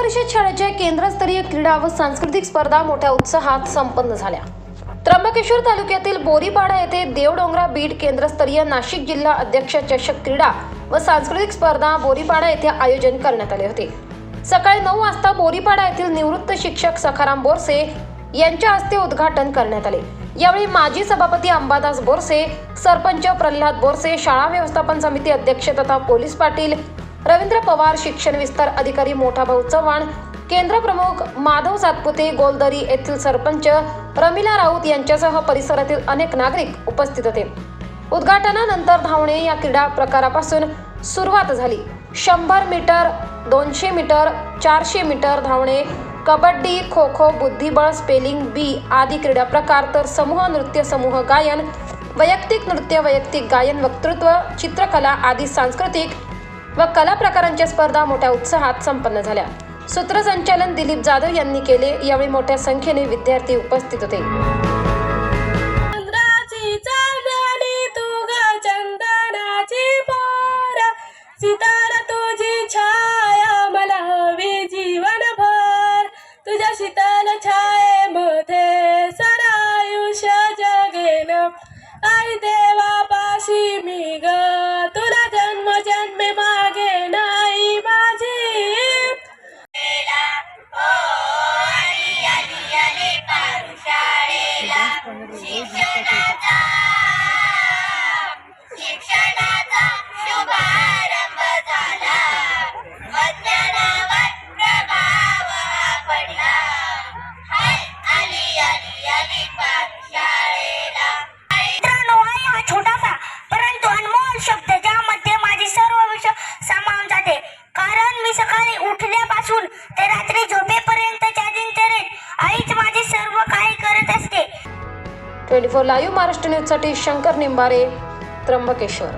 परिषद शाळेच्या केंद्रस्तरीय क्रीडा व सांस्कृतिक स्पर्धा मोठ्या उत्साहात संपन्न झाल्या। त्र्यंबकेश्वर तालुक्यातील बोरीपाडा येथे देवडोंगरा बीड केंद्रस्तरीय नाशिक जिल्हा अध्यक्ष चषक क्रीडा व सांस्कृतिक स्पर्धा बोरीपाडा येथे आयोजन करण्यात आले होते। सकाळी 9 वाजता बोरीपाडा येथील निवृत्त शिक्षक सखाराम बोरसे यांच्या हस्ते उद्घाटन करण्यात आले। यावेळी माजी सभापती अंबादास बोरसे, सरपंच प्रल्हाद बोरसे, शाळा व्यवस्थापन समिती अध्यक्ष तथा पोलीस पाटील रवींद्र पवार, शिक्षण विस्तार अधिकारी मोठाभाऊ चव्हाण, केंद्र प्रमुख माधव सातपुते, गोलदरी येथील सरपंच रमिला राऊत यांच्यासह परिसरातील अनेक नागरिक उपस्थित होते। उद्घाटनानंतर धावणे या क्रीडा प्रकारापासून सुरुवात झाली। 100 मीटर, 200 मीटर, 400 मीटर धावणे, कबड्डी, खो खो, बुद्धिबळ, स्पेलिंग बी आदी क्रीडा प्रकार, तर समूह नृत्य, समूह गायन, वैयक्तिक नृत्य, वैयक्तिक गायन, वक्तृत्व, चित्रकला आदी सांस्कृतिक व कला प्रकारांच्या स्पर्धा मोठ्या उत्साहात संपन्न झाल्या। सूत्रसंचालन दिलीप जाधव यांनी केले। यावेळी मोठ्या संख्येने विद्यार्थी उपस्थित होते। सितारा तुझी छाया मला हवी जीवनभर, तुझ्या शीतल छायेमध्ये सारं आयुष्य जगेन। आई देवापाशी मी ग तुला जन्मजन्मे मागेन आई माझी। शिक्षणाचा शुभारंभ झाला, वंदनावर प्रभाव पडला। आली पाठशाळेला। मित्रांनो, आई हा छोटासा परंतु अनमोल शब्द ज्यामध्ये माझी सर्व विषय सामावून जाते। कारण मी सकाळी उठल्यापासून ते रात्री झोपेपर्यंतच्या दिनचर्येत आईच माझे सर्व काही करत असते। 24 लाईव्ह महाराष्ट्र न्यूज साठी शंकर निंबारे, त्र्यंबकेश्वर।